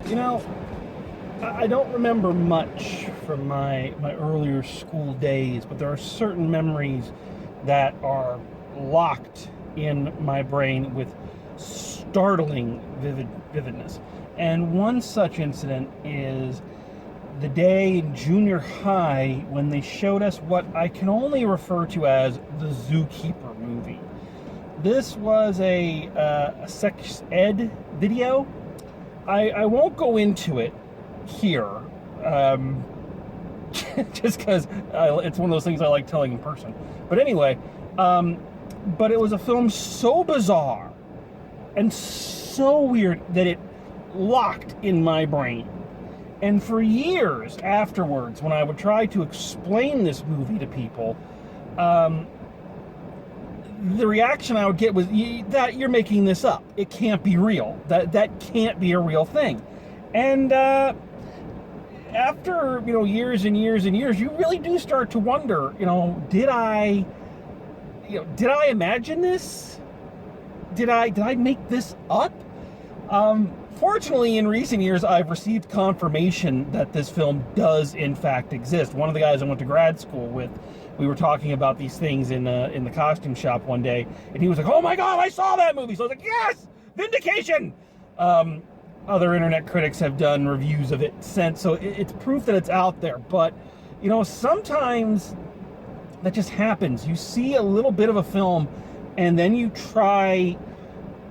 You know, I don't remember much from my earlier school days, but there are certain memories that are locked in my brain with startling vividness. And one such incident is the day in junior high when they showed us what I can only refer to as the Zookeeper movie. This was a sex ed video. I won't go into it here, just because it's one of those things I like telling in person. But anyway, but it was a film so bizarre and so weird that it locked in my brain. And for years afterwards, when I would try to explain this movie to people, the reaction I would get was that you're making this up. It can't be real. That can't be a real thing. And after years and years and years, you really do start to wonder. Did I imagine this? Did I make this up? Fortunately, in recent years, I've received confirmation that this film does in fact exist. One of the guys I went to grad school with, we were talking about these things in the costume shop one day, and he was like, "Oh my God, I saw that movie!" So I was like, "Yes, vindication!" Other internet critics have done reviews of it since, so it's proof that it's out there. But sometimes that just happens. You see a little bit of a film, and then you try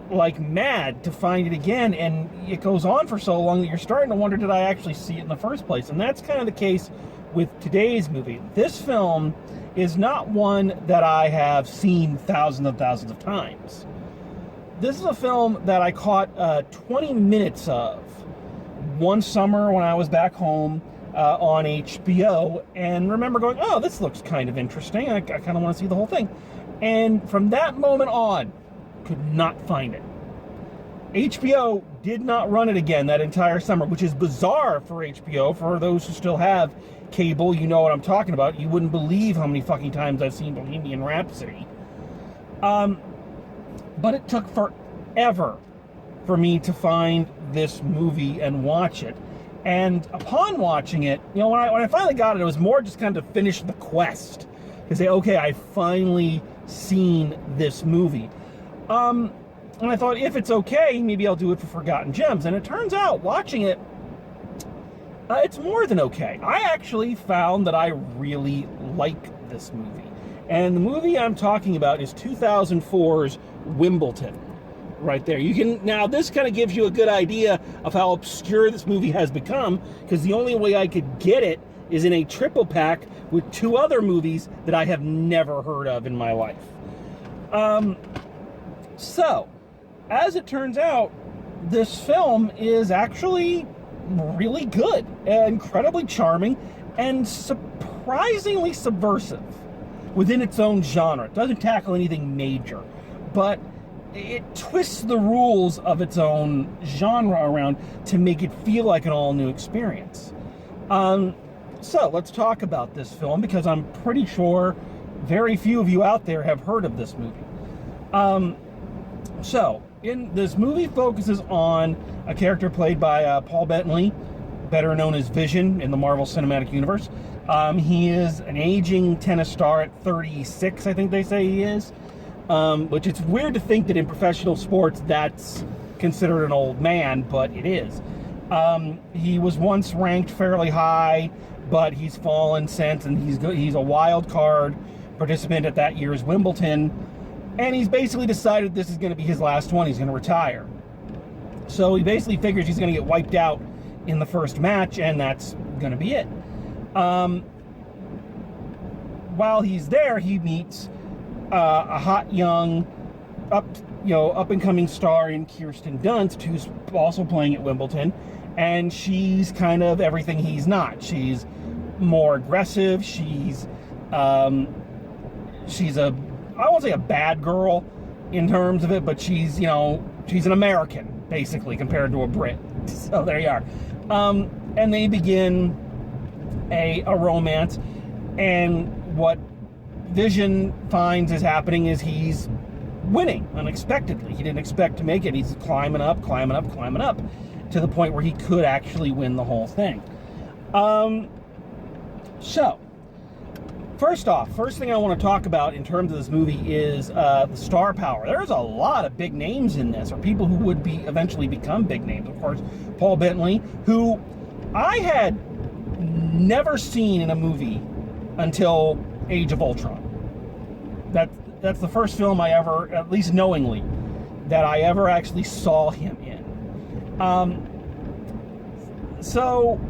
like mad to find it again, and it goes on for so long that you're starting to wonder, did I actually see it in the first place? And that's kind of the case with today's movie. This film is not one that I have seen thousands and thousands of times. This is a film that I caught 20 minutes of one summer when I was back home on HBO, and remember going, oh, this looks kind of interesting. I kind of want to see the whole thing. And from that moment on, could not find it. HBO did not run it again that entire summer, which is bizarre for HBO. For those who still have cable, you know what I'm talking about. You wouldn't believe how many fucking times I've seen Bohemian Rhapsody. But it took forever for me to find this movie and watch it. And upon watching it, when I finally got it, it was more just kind of finish the quest. To say, okay, I've finally seen this movie. And I thought, if it's okay, maybe I'll do it for Forgotten Gems. And it turns out, watching it, it's more than okay. I actually found that I really like this movie. And the movie I'm talking about is 2004's Wimbledon. Right there. Now this kind of gives you a good idea of how obscure this movie has become, because the only way I could get it is in a triple pack with two other movies that I have never heard of in my life. So, as it turns out, this film is actually really good, incredibly charming, and surprisingly subversive within its own genre. It doesn't tackle anything major, but it twists the rules of its own genre around to make it feel like an all-new experience. So, let's talk about this film, because I'm pretty sure very few of you out there have heard of this movie. So, this movie focuses on a character played by Paul Bettany, better known as Vision in the Marvel Cinematic Universe. He is an aging tennis star at 36, I think they say he is. Which it's weird to think that in professional sports that's considered an old man, but it is. He was once ranked fairly high, but he's fallen since, and he's a wild card participant at that year's Wimbledon. And he's basically decided this is going to be his last one. He's going to retire. So he basically figures he's going to get wiped out in the first match, and that's going to be it. While he's there, he meets a hot young, up and coming star in Kirsten Dunst, who's also playing at Wimbledon, and she's kind of everything he's not. She's more aggressive. She's I won't say a bad girl in terms of it, but she's an American, basically, compared to a Brit. So there you are. And they begin a romance, and what Vision finds is happening is he's winning unexpectedly. He didn't expect to make it. He's climbing up. to the point where he could actually win the whole thing. So, first thing I want to talk about in terms of this movie is the star power. There's a lot of big names in this, or people who would eventually become big names. Of course, Paul Bettany, who I had never seen in a movie until Age of Ultron. That's the first film I ever, at least knowingly, that I ever actually saw him in. So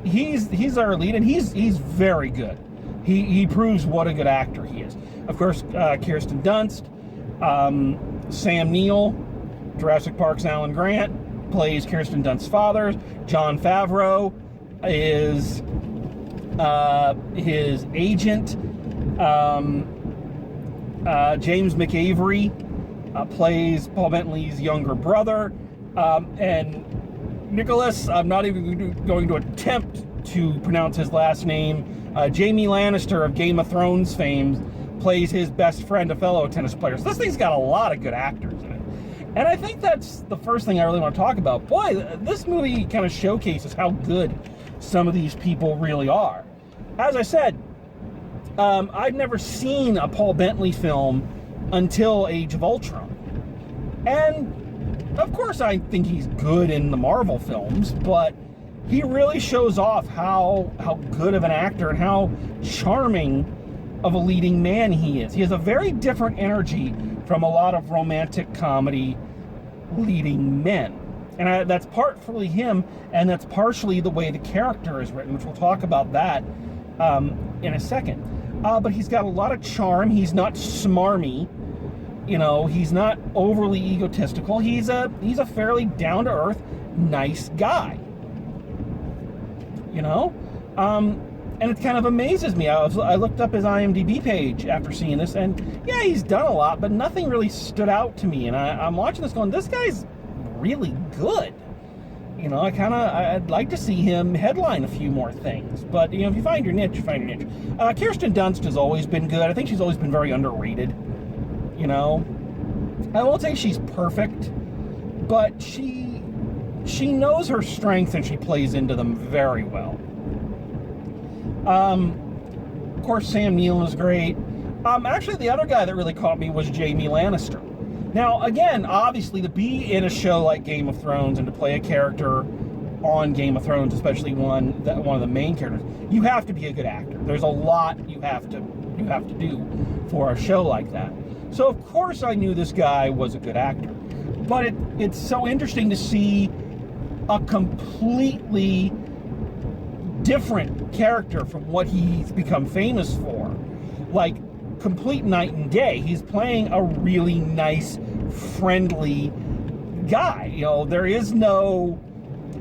he's our lead, and he's very good. He proves what a good actor he is. Of course, Kirsten Dunst, Sam Neill, Jurassic Park's Allan Grant plays Kirsten Dunst's father. Jon Favreau is his agent. James McAvery plays Paul Bettany's younger brother. And Nicholas, I'm not even going to attempt to pronounce his last name. Jamie Lannister of Game of Thrones fame plays his best friend, a fellow tennis player. So this thing's got a lot of good actors in it. And I think that's the first thing I really want to talk about. Boy, this movie kind of showcases how good some of these people really are. As I said, I'd never seen a Paul Bettany film until Age of Ultron. And of course I think he's good in the Marvel films, but he really shows off how good of an actor and how charming of a leading man he is. He has a very different energy from a lot of romantic comedy leading men. And that's partly him, and that's partially the way the character is written, which we'll talk about that in a second. But he's got a lot of charm. He's not smarmy. You know, he's not overly egotistical. He's a fairly down-to-earth, nice guy. You know? And it kind of amazes me. I looked up his IMDb page after seeing this, and yeah, he's done a lot, but nothing really stood out to me. And I'm watching this going, this guy's really good. You know, I'd like to see him headline a few more things. But, you know, if you find your niche, you find your niche. Kirsten Dunst has always been good. I think she's always been very underrated. You know, I won't say she's perfect, but she knows her strengths and she plays into them very well. Of course, Sam Neill is great. Actually, the other guy that really caught me was Jamie Lannister. Now, again, obviously, to be in a show like Game of Thrones and to play a character on Game of Thrones, especially one of the main characters, you have to be a good actor. There's a lot you have to do for a show like that. So, of course, I knew this guy was a good actor. But it's so interesting to see a completely different character from what he's become famous for. Like, complete night and day. He's playing a really nice, friendly guy. You know, there is no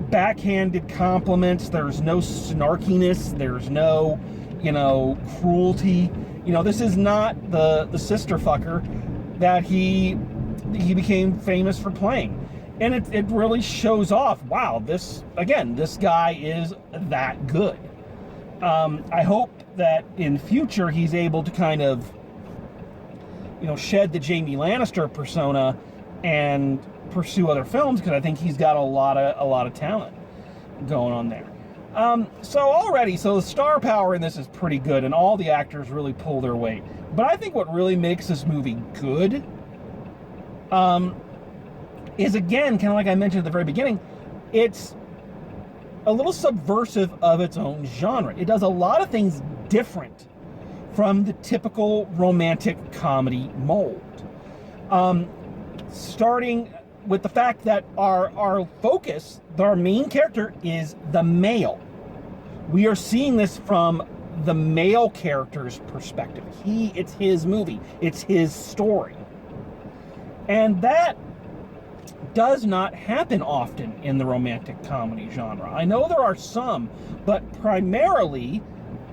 backhanded compliments. There's no snarkiness. There's no, you know, cruelty. You know, this is not the sister fucker that he became famous for playing. And it really shows off, wow, this guy is that good. I hope that in future he's able to kind of, you know, shed the Jamie Lannister persona and pursue other films, because I think he's got a lot of talent going on there. So the star power in this is pretty good, and all the actors really pull their weight. But I think what really makes this movie good is, again, kind of like I mentioned at the very beginning, it's a little subversive of its own genre. It does a lot of things different from the typical romantic comedy mold. Starting with the fact that our focus, our main character, is the male. We are seeing this from the male character's perspective. It's his movie. It's his story. And that does not happen often in the romantic comedy genre. I know there are some, but primarily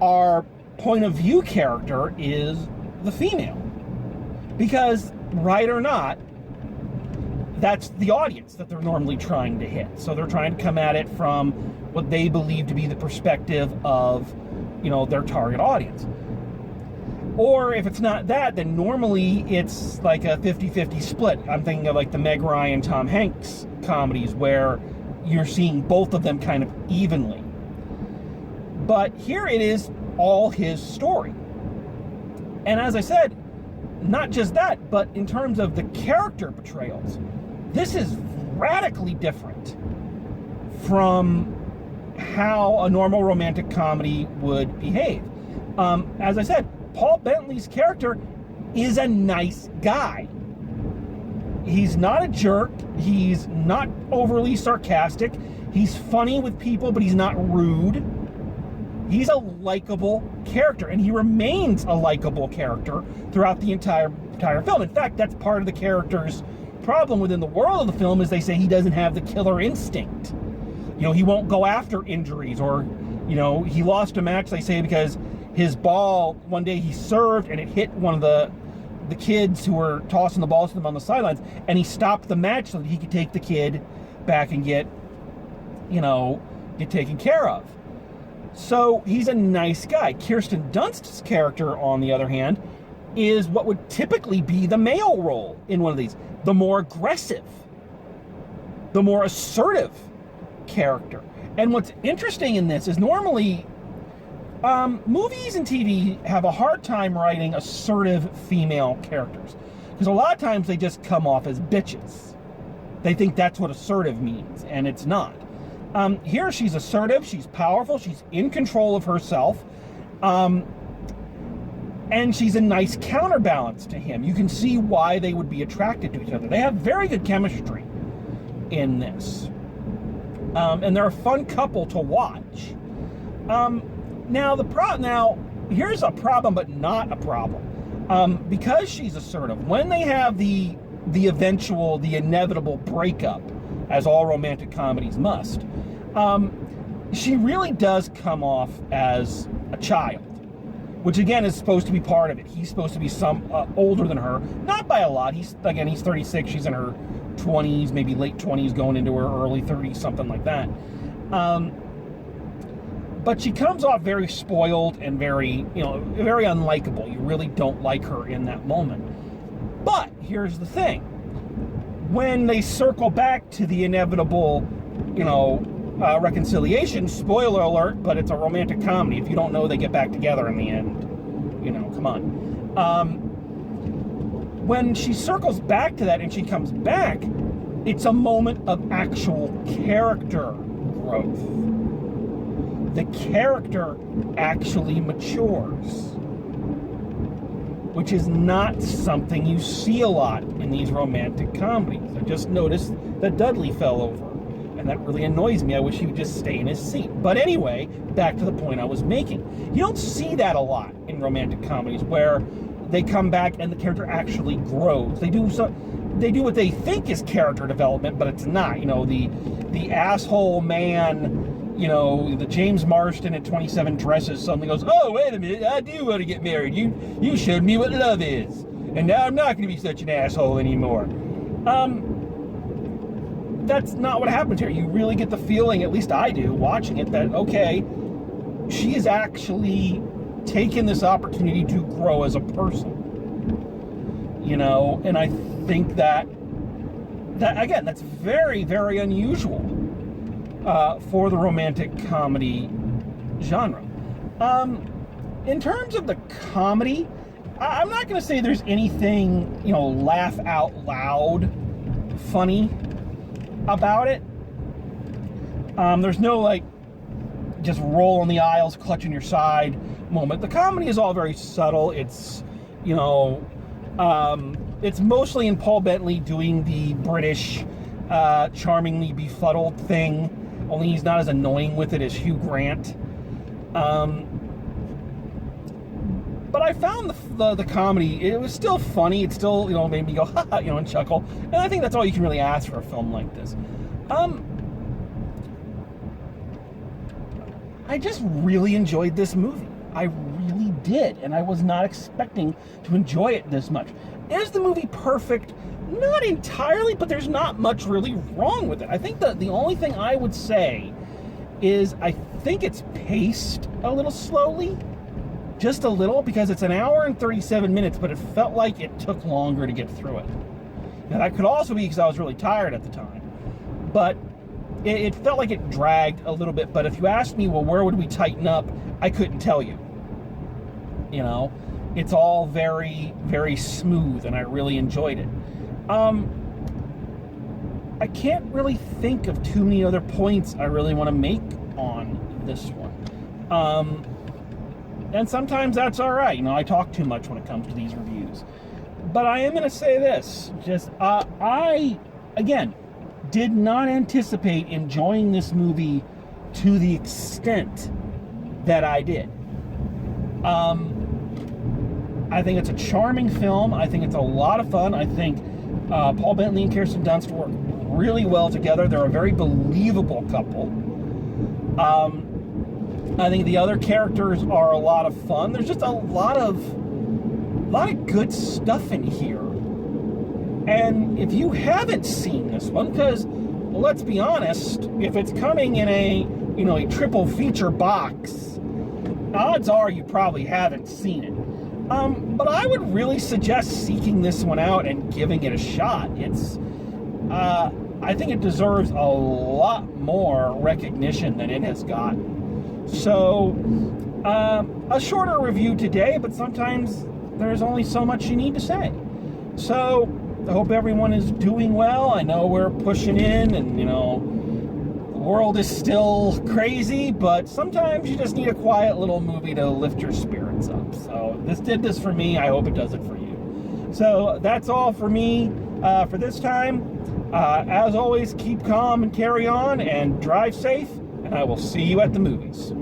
our point of view character is the female. Because, right or not, that's the audience that they're normally trying to hit. So they're trying to come at it from what they believe to be the perspective of, you know, their target audience. Or if it's not that, then normally it's like a 50-50 split. I'm thinking of like the Meg Ryan, Tom Hanks comedies where, you're seeing both of them kind of evenly. But here it is all his story. And as I said, not just that, but in terms of the character portrayals, this is radically different from how a normal romantic comedy would behave. As I said, Paul Bentley's character is a nice guy. He's not a jerk. He's not overly sarcastic. He's funny with people, but he's not rude. He's a likable character, and he remains a likable character throughout the entire film. In fact, that's part of the character's problem within the world of the film, is they say he doesn't have the killer instinct. You know, he won't go after injuries, or, you know, he lost a match, they say, because his ball, one day he served and it hit one of the kids who were tossing the balls to them on the sidelines, and he stopped the match so that he could take the kid back and get taken care of. So he's a nice guy. Kirsten Dunst's character, on the other hand, is what would typically be the male role in one of these. The more aggressive, the more assertive character. And what's interesting in this is normally movies and TV have a hard time writing assertive female characters, because a lot of times they just come off as bitches. They think that's what assertive means, and it's not. Here she's assertive, she's powerful, she's in control of herself, and she's a nice counterbalance to him. You can see why they would be attracted to each other. They have very good chemistry in this. And they're a fun couple to watch. Now here's a problem, but not a problem. Because she's assertive, when they have the inevitable breakup, as all romantic comedies must, she really does come off as a child, which again is supposed to be part of it. He's supposed to be older than her, not by a lot. He's 36, she's in her 20s, maybe late 20s, going into her early 30s, something like that. But she comes off very spoiled and very unlikable. You really don't like her in that moment. But here's the thing. When they circle back to the inevitable, reconciliation, spoiler alert, but it's a romantic comedy. If you don't know, they get back together in the end. Come on. When she circles back to that and she comes back, it's a moment of actual character growth. The character actually matures, which is not something you see a lot in these romantic comedies. I just noticed that Dudley fell over, and that really annoys me. I wish he would just stay in his seat. But anyway, back to the point I was making. You don't see that a lot in romantic comedies, where they come back and the character actually grows. They do what they think is character development, but it's not. The asshole man, the James Marsden at 27 Dresses suddenly goes, oh, wait a minute, I do want to get married. You showed me what love is. And now I'm not going to be such an asshole anymore. That's not what happens here. You really get the feeling, at least I do, watching it, that, okay, she is actually taken this opportunity to grow as a person. And I think that again, that's very, very unusual for the romantic comedy genre. In terms of the comedy, I'm not going to say there's anything, laugh out loud funny about it. There's no, just roll on the aisles, clutching your side moment. The comedy is all very subtle. It's, it's mostly in Paul Bentley doing the British, charmingly befuddled thing, only he's not as annoying with it as Hugh Grant. But I found the comedy, it was still funny. It still, made me go, ha, and chuckle. And I think that's all you can really ask for a film like this. I just really enjoyed this movie. I really did, and I was not expecting to enjoy it this much. Is the movie perfect? Not entirely, but there's not much really wrong with it. I think the only thing I would say is I think it's paced a little slowly. Just a little, because it's an hour and 37 minutes, but it felt like it took longer to get through it. Now, that could also be because I was really tired at the time. But it felt like it dragged a little bit. But if you asked me, well, where would we tighten up? I couldn't tell you. You know, it's all very, very smooth, and I really enjoyed it. I can't really think of too many other points I really want to make on this one. And sometimes that's all right. You know, I talk too much when it comes to these reviews. But I am going to say this. Just, I, again, did not anticipate enjoying this movie to the extent that I did. I think it's a charming film. I think it's a lot of fun. I think Paul Bettany and Kirsten Dunst work really well together. They're a very believable couple. I think the other characters are a lot of fun. There's just a lot of good stuff in here. And if you haven't seen this one, because, well, let's be honest, if it's coming in a triple feature box, odds are you probably haven't seen it. But I would really suggest seeking this one out and giving it a shot. I think it deserves a lot more recognition than it has gotten. So, a shorter review today, but sometimes there's only so much you need to say. So, I hope everyone is doing well. I know we're pushing in and, the world is still crazy, but sometimes you just need a quiet little movie to lift your spirits up. So, this did this for me. I hope it does it for you. So, that's all for me for this time. As always, keep calm and carry on and drive safe, and I will see you at the movies.